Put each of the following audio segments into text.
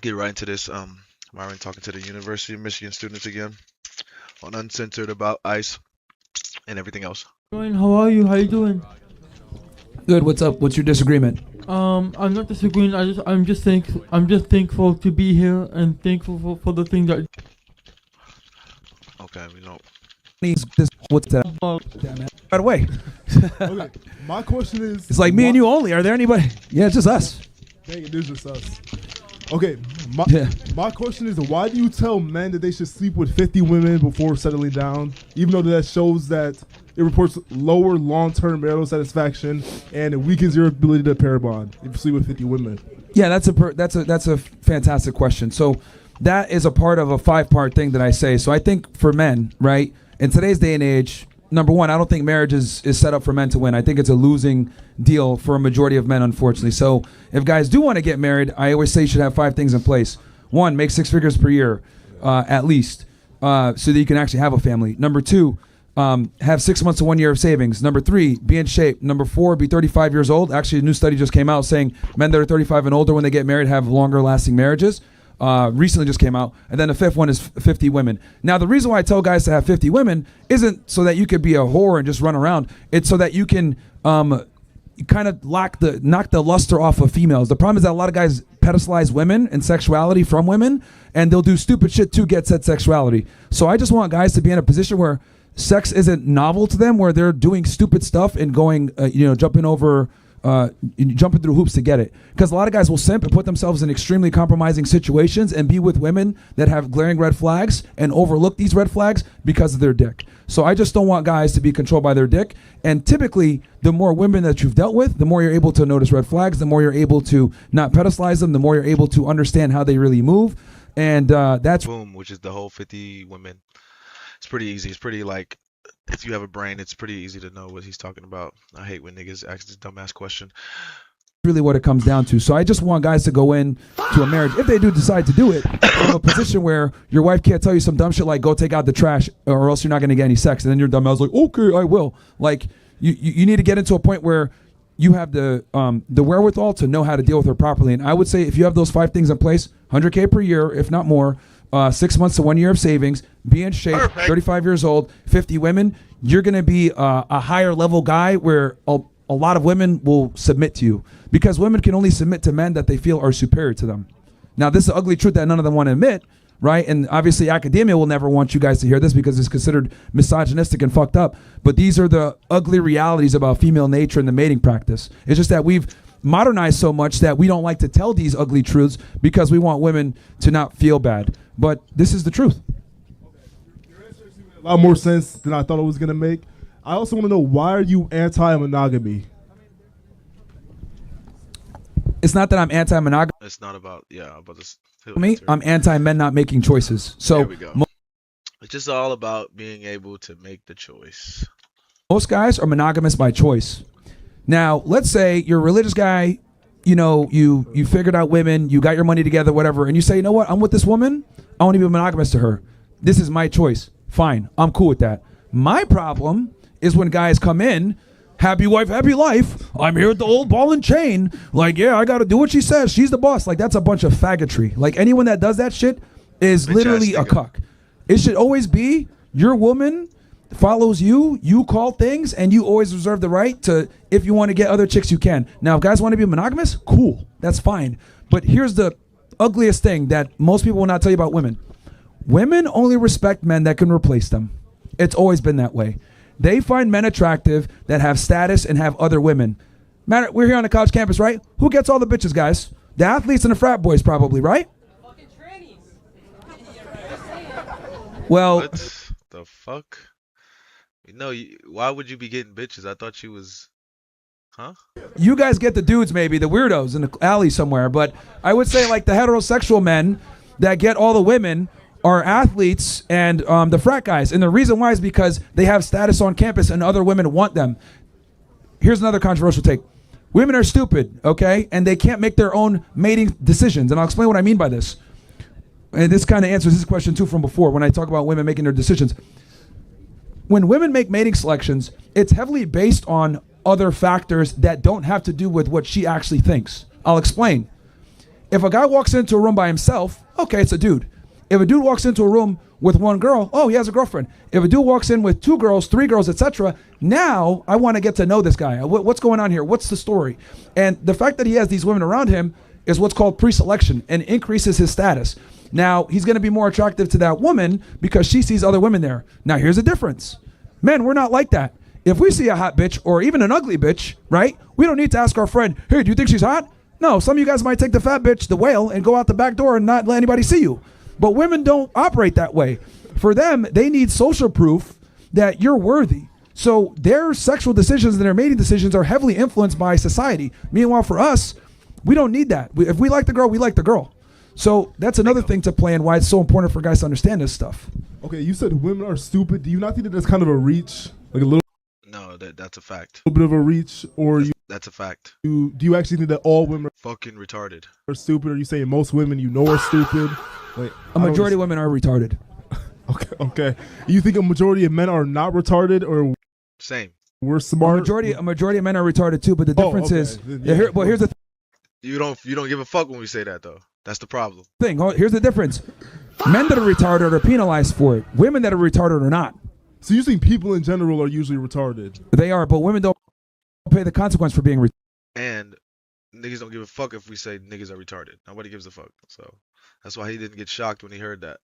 get right into this. Myron talking to the University of Michigan students again on Uncensored about ICE and everything else. Ryan, how are you? How you doing? Good. What's up? What's your disagreement? I'm not disagreeing. I'm just thankful to be here and thankful for the thing that. Okay, we know. What's that? Damn it. Right away. Okay, my question is... It's like me and you only. Are there anybody? Yeah, it's just us. Dang it is just us. Okay, my question is, why do you tell men that they should sleep with 50 women before settling down, even though that shows that it reports lower long-term marital satisfaction and it weakens your ability to pair bond if you sleep with 50 women? Yeah, that's a fantastic question. So that is a part of a 5-part thing that I say. So I think for men, right, in today's day and age, number one, I don't think marriage is set up for men to win. I think it's a losing deal for a majority of men, unfortunately. So if guys do want to get married, I always say you should have 5 things in place. 1, make 6 figures per year, at least, so that you can actually have a family. Number 2, have 6 months to 1 year of savings. Number 3, be in shape. Number 4, be 35 years old. Actually, a new study just came out saying men that are 35 and older when they get married have longer lasting marriages. Recently just came out. And then the 5th one is 50 women. Now, the reason why I tell guys to have 50 women isn't so that you could be a whore and just run around. It's so that you can kind of knock the luster off of females. The problem is that a lot of guys pedestalize women and sexuality from women, and they'll do stupid shit to get said sexuality. So I just want guys to be in a position where sex isn't novel to them, where they're doing stupid stuff and going, jumping through hoops to get it. Because a lot of guys will simp and put themselves in extremely compromising situations and be with women that have glaring red flags and overlook these red flags because of their dick. So I just don't want guys to be controlled by their dick. And typically, the more women that you've dealt with, the more you're able to notice red flags, the more you're able to not pedestalize them, the more you're able to understand how they really move. And that's... Boom, which is the whole 50 women. It's pretty easy. It's pretty like... If you have a brain, it's pretty easy to know what he's talking about. I hate when niggas ask this dumbass question. Really what it comes down to. So I just want guys to go in to a marriage, if they do decide to do it, from a position where your wife can't tell you some dumb shit like go take out the trash or else you're not going to get any sex. And then your dumbass like, okay, I will. Like you need to get into a point where you have the wherewithal to know how to deal with her properly. And I would say if you have those 5 things in place, 100K per year, if not more, 6 months to 1 year of savings, be in shape, perfect. 35 years old, 50 women, you're going to be a higher level guy where a lot of women will submit to you, because women can only submit to men that they feel are superior to them. Now, this is an ugly truth that none of them want to admit, right? And obviously academia will never want you guys to hear this because it's considered misogynistic and fucked up. But these are the ugly realities about female nature and the mating practice. It's just that we've modernized so much that we don't like to tell these ugly truths because we want women to not feel bad. But this is the truth. Your answer makes a lot more sense than I thought it was going to make. I also want to know, why are you anti-monogamy? It's not that I'm anti-monogamy. It's not about, about this. I'm anti-men not making choices. So there we go. It's just all about being able to make the choice. Most guys are monogamous by choice. Now, let's say you're a religious guy, you figured out women, you got your money together, whatever, and you say, you know what, I'm with this woman, I want to be monogamous to her. This is my choice. Fine, I'm cool with that. My problem is when guys come in, happy wife, happy life, I'm here with the old ball and chain, like, yeah, I got to do what she says, she's the boss. Like, that's a bunch of faggotry. Like, anyone that does that shit is literally a cuck. It should always be your woman follows you, you call things, and you always reserve the right to, if you want to get other chicks, you can. Now, if guys want to be monogamous, cool, that's fine. But here's the ugliest thing that most people will not tell you about women. Women only respect men that can replace them. It's always been that way. They find men attractive that have status and have other women. Man, we're here on the college campus, right? Who gets all the bitches, guys? The athletes and the frat boys, probably, right? Fucking trannies. Well, what the fuck? No, why would you be getting bitches? I thought you was, huh? You guys get the dudes, maybe, the weirdos in the alley somewhere. But I would say like the heterosexual men that get all the women are athletes and the frat guys. And the reason why is because they have status on campus and other women want them. Here's another controversial take. Women are stupid, okay? And they can't make their own mating decisions. And I'll explain what I mean by this. And this kind of answers this question too from before when I talk about women making their decisions. When women make mating selections, it's heavily based on other factors that don't have to do with what she actually thinks. I'll explain. If a guy walks into a room by himself, okay, it's a dude. If a dude walks into a room with one girl, oh, he has a girlfriend. If a dude walks in with 2 girls, 3 girls, etc., now I want to get to know this guy. What's going on here? What's the story? And the fact that he has these women around him is what's called pre-selection and increases his status. Now, he's going to be more attractive to that woman because she sees other women there. Now, here's the difference. Men, we're not like that. If we see a hot bitch or even an ugly bitch, right, we don't need to ask our friend, hey, do you think she's hot? No, some of you guys might take the fat bitch, the whale, and go out the back door and not let anybody see you. But women don't operate that way. For them, they need social proof that you're worthy. So their sexual decisions and their mating decisions are heavily influenced by society. Meanwhile, for us, we don't need that. If we like the girl, we like the girl. So that's another thing to play and why it's so important for guys to understand this stuff. Okay, you said women are stupid. Do you not think that that's kind of a reach? Like a little No, that's a fact. bit of a reach? Or That's a fact. do you actually think that all women Fucking retarded. are stupid? Or are you saying most women are stupid? Like, A majority of women are retarded. Okay. You think a majority of men are not retarded or Same. we're smart? A majority of men are retarded too, but the difference okay. is, Then, yeah. here's the You don't give a fuck when we say that though. That's the problem. thing. Here's the difference. Men that are retarded are penalized for it. Women that are retarded are not. So you think people in general are usually retarded? They are, but women don't pay the consequence for being retarded. And niggas don't give a fuck if we say niggas are retarded. Nobody gives a fuck. So that's why he didn't get shocked when he heard that.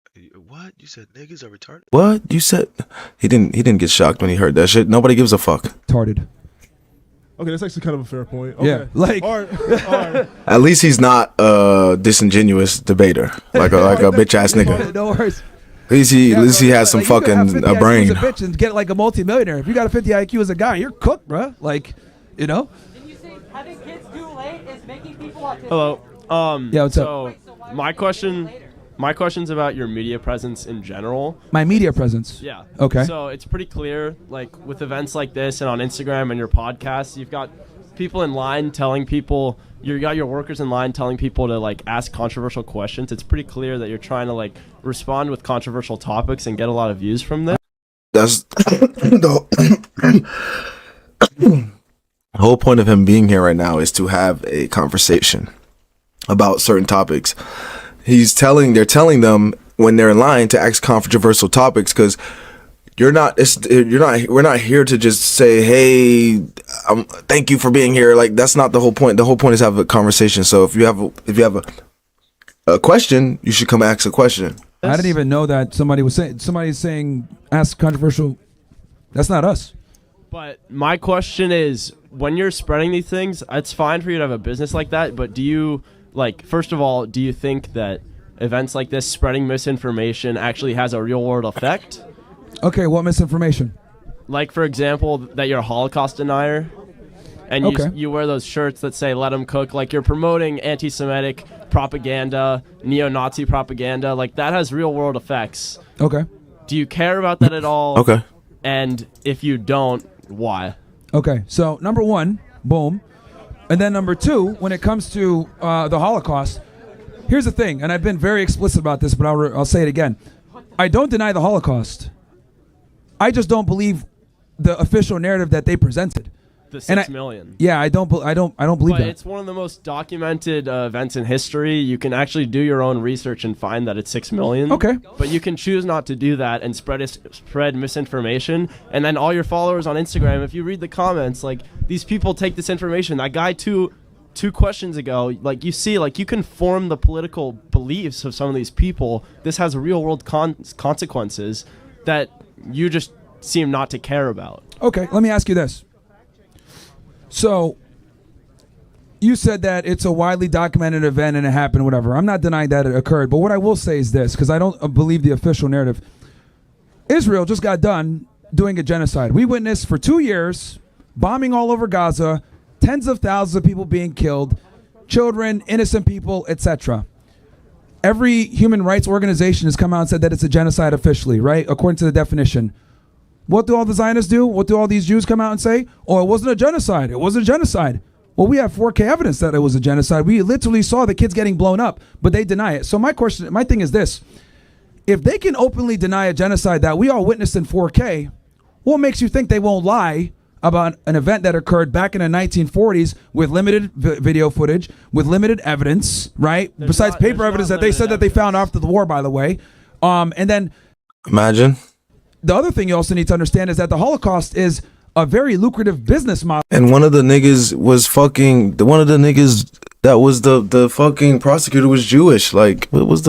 What? You said niggas are retarded? What you said? He didn't get shocked when he heard that shit. Nobody gives a fuck. Retarded. Okay, that's actually kind of a fair point. Okay. Yeah, like all right. At least he's not a disingenuous debater, like a bitch ass nigga. no worries. At least he has some Like, you could have 50 fucking a brain. IQ as a bitch and get like a multimillionaire. If you got a 50 IQ as a guy, you're cooked, bro. Like, you know. Did you say having kids too late is making people autistic? Hello. Yeah, what's so my question's about your media presence in general. My media presence. Yeah. Okay. So it's pretty clear, like with events like this and on Instagram and your podcast, you've got people in line telling people, you got your workers in line telling people to like ask controversial questions. It's pretty clear that you're trying to like respond with controversial topics and get a lot of views from this. That's the whole point of him being here right now is to have a conversation about certain topics. They're telling them when they're in line to ask controversial topics because we're not here to just say, hey, thank you for being here. Like, that's not the whole point. The whole point is have a conversation. So if you have a question, you should come ask a question. I didn't even know that somebody's saying ask controversial. That's not us. But my question is, when you're spreading these things, it's fine for you to have a business like that, but do you, like, first of all, do you think that events like this, spreading misinformation, actually has a real-world effect? Okay, what misinformation? Like, for example, that you're a Holocaust denier, and you wear those shirts that say, let them cook, like you're promoting anti-Semitic propaganda, neo-Nazi propaganda, like that has real-world effects. Okay. Do you care about that at all? Okay. And if you don't, why? Okay, so number one, boom. And then number two, when it comes to the Holocaust, here's the thing, and I've been very explicit about this, but I'll say it again. I don't deny the Holocaust. I just don't believe the official narrative that they presented. The 6 million. Yeah, I don't believe But that. it's one of the most documented events in history. You can actually do your own research and find that it's 6 million. Okay. But you can choose not to do that and spread misinformation. And then all your followers on Instagram, if you read the comments, like these people take this information. That guy two questions ago, like you see, like you can form the political beliefs of some of these people. This has real world consequences that you just seem not to care about. Okay, let me ask you this. So, you said that it's a widely documented event and it happened, whatever. I'm not denying that it occurred, but what I will say is this, because I don't believe the official narrative. Israel just got done doing a genocide. We witnessed for 2 years bombing all over Gaza, tens of thousands of people being killed, children, innocent people, etc. Every human rights organization has come out and said that it's a genocide officially, right? According to the definition. What do all the Zionists do? What do all these Jews come out and say? Oh, it wasn't a genocide. It wasn't a genocide. Well, we have 4K evidence that it was a genocide. We literally saw the kids getting blown up, but they deny it. So my thing is this. If they can openly deny a genocide that we all witnessed in 4K, what makes you think they won't lie about an event that occurred back in the 1940s with limited video footage, with limited evidence, right? Besides paper evidence that they said that they found after the war, by the way. And then Imagine. the other thing you also need to understand is that the Holocaust is a very lucrative business model. And one of the niggas was fucking. One of the niggas that was the fucking prosecutor was Jewish. Like it was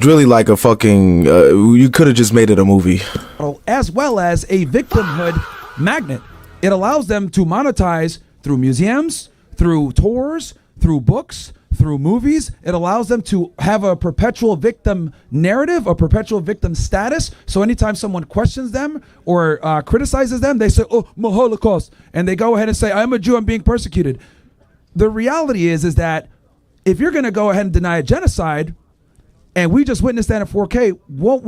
really like a fucking. You could have just made it a movie. As well as a victimhood magnet. It allows them to monetize through museums, through tours, through books, through movies. It allows them to have a perpetual victim narrative, a perpetual victim status. So anytime someone questions them or criticizes them, they say, oh, my Holocaust. And they go ahead and say, I'm a Jew, I'm being persecuted. The reality is that if you're going to go ahead and deny a genocide, and we just witnessed that in 4K, what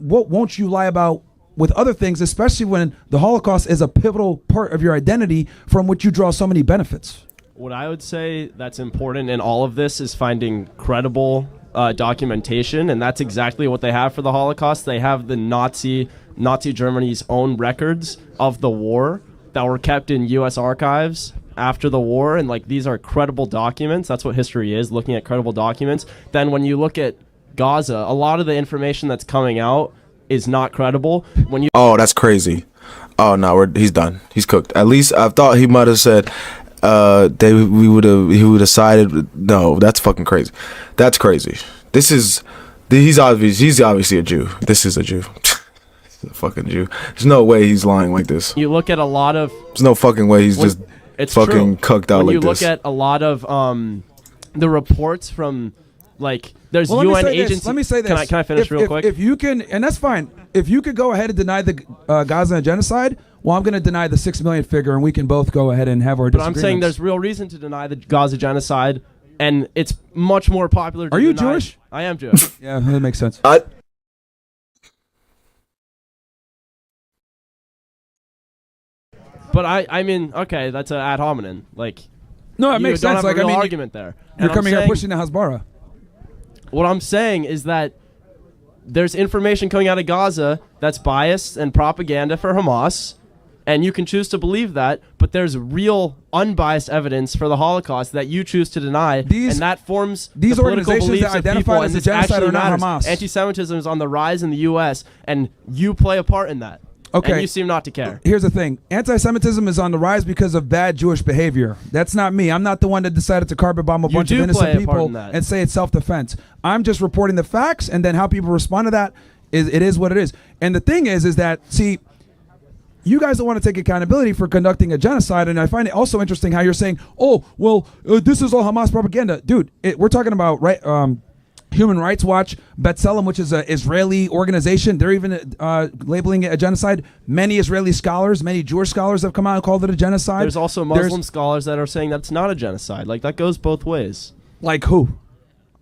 won't you lie about with other things, especially when the Holocaust is a pivotal part of your identity from which you draw so many benefits? What I would say that's important in all of this is finding credible documentation, and that's exactly what they have for the Holocaust. They have the Nazi Germany's own records of the war that were kept in U.S. archives after the war, and like these are credible documents. That's what history is, looking at credible documents. Then when you look at GAZA, a lot of the information that's coming out is not credible. When you that's crazy. Oh no, he's done. He's cooked. At least I thought he might have said he would have sided. No, that's fucking crazy. That's crazy. He's obviously a Jew. This is a Jew. He's a fucking Jew. There's no way he's lying like this. You look at a lot of There's no fucking way he's just fucking cooked out when like this. You look at a lot of the reports from like there's UN agencies. Let me say this. Can I finish real quick? If you can, and that's fine. If you could go ahead and deny the Gaza genocide, well, I'm going to deny the 6 million figure, and we can both go ahead and have our But disagreements. I'm saying there's real reason to deny the Gaza genocide, and it's much more popular. Are you Jewish? I am Jewish. Yeah, that makes sense. But I mean, okay, that's an ad hominem. Like, No, it makes don't sense. have a Like, real argument there. You're And coming I'm here saying- pushing the Hasbara. What I'm saying is that there's information coming out of Gaza that's biased and propaganda for Hamas, and you can choose to believe that, but there's real unbiased evidence for the Holocaust that you choose to deny, and that forms these the political organizations beliefs that of identify people, as and a this genocide actually are not matters. Hamas. Anti-Semitism is on the rise in the U.S., and you play a part in that. Okay. And you seem not to care. Here's the thing. Anti-Semitism is on the rise because of bad Jewish behavior. That's not me. I'm not the one that decided to carpet bomb a bunch of do innocent play a part people in that. and say it's self-defense. I'm just reporting the facts, and then how people respond to that is what it is. And the thing is that, see, you guys don't want to take accountability for conducting a genocide, and I find it also interesting how you're saying, oh, well, this is all Hamas propaganda. Dude, we're talking about Human Rights Watch, B'Tselem, which is an Israeli organization. They're even labeling it a genocide. Many Israeli scholars, many Jewish scholars have come out and called it a genocide. There's also Muslim scholars that are saying that's not a genocide. Like, that goes both ways. Like who?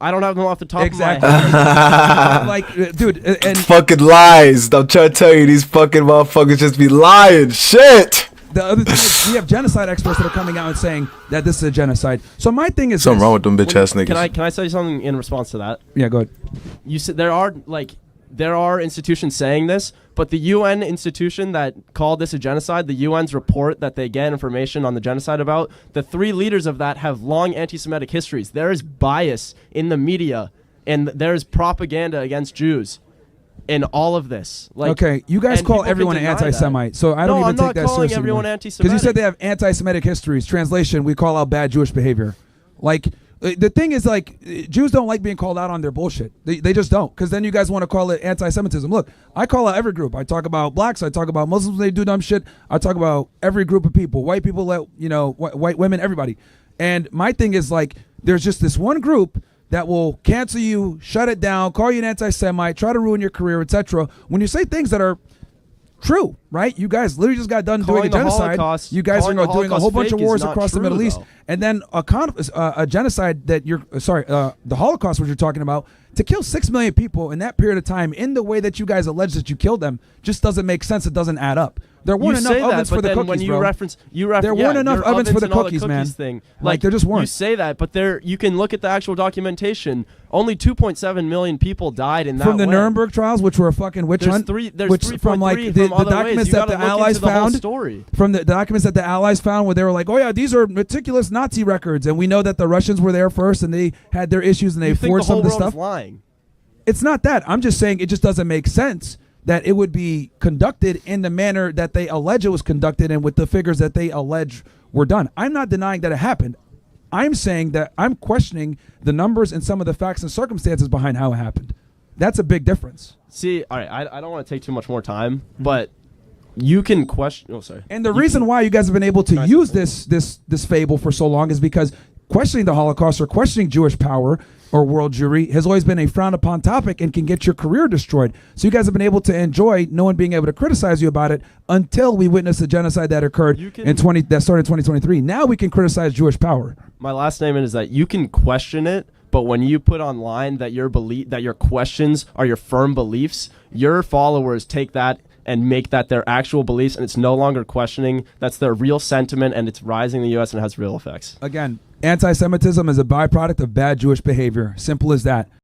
I don't have them off the top of my Exactly. head. Like, dude, and fucking lies. I'm trying to tell you, these fucking motherfuckers just be lying. Shit. the other thing is we have genocide experts that are coming out and saying that this is a genocide. So my thing is Something wrong with them bitch ass niggas. Can I say something in response to that? Yeah, go ahead. You said there are institutions saying this, but the UN institution that called this a genocide, the UN's report that they get information on the genocide about, the three leaders of that have long anti-Semitic histories. There is bias in the media, and there is propaganda against Jews in all of this. Like, okay, you guys and call people can everyone an deny anti-Semite, that. so I don't No, even I'm take not that calling seriously everyone anymore. anti-Semitic. Because you said they have anti-Semitic histories. Translation: we call out bad Jewish behavior. Like, the thing is, like, Jews don't like being called out on their bullshit. They just don't. Because then you guys want to call it anti-Semitism. Look, I call out every group. I talk about blacks. I talk about Muslims. They do dumb shit. I talk about every group of people. White people, white women, everybody. And my thing is, like, there's just this one group that will cancel you, shut it down, call you an anti-Semite, try to ruin your career, etc. When you say things that are true, right? You guys literally just got done doing a genocide. You guys are doing a whole bunch of wars across the Middle East, and then a genocide that the Holocaust, what you're talking about, To kill 6 million people in that period of time in the way that you guys allege that you killed them just doesn't make sense. It doesn't add up. There weren't enough ovens for the cookies, when you bro. reference, there weren't enough ovens for the cookies, man. Thing. Like there just weren't. You say that, but you can look at the actual documentation. Only 2.7 million people died in that from the way. Nuremberg trials, which were a fucking witch hunt. There's which 3.3 from like the documents that the Allies found. From the documents that the Allies found, where they were like, "Oh yeah, these are meticulous Nazi records," and we know that the Russians were there first, and they had their issues, and they forged some of the stuff. Lying. It's not that. I'm just saying it just doesn't make sense that it would be conducted in the manner that they allege it was conducted and with the figures that they allege were done. I'm not denying that it happened. I'm saying that I'm questioning the numbers and some of the facts and circumstances behind how it happened. That's a big difference. See, all right, I don't want to take too much more time, but you can question. Oh, sorry. And the reason why you guys have been able to use this fable for so long is because questioning the Holocaust or questioning Jewish power or world Jewry has always been a frowned upon topic and can get your career destroyed. So you guys have been able to enjoy no one being able to criticize you about it until we witnessed the genocide that occurred that started in 2023. Now we can criticize Jewish power. My last statement is that you can question it, but when you put online that your questions are your firm beliefs, your followers take that and make that their actual beliefs, and it's no longer questioning. That's their real sentiment, and it's rising in the U.S. and it has real effects. Again, anti-Semitism is a byproduct of bad Jewish behavior. Simple as that.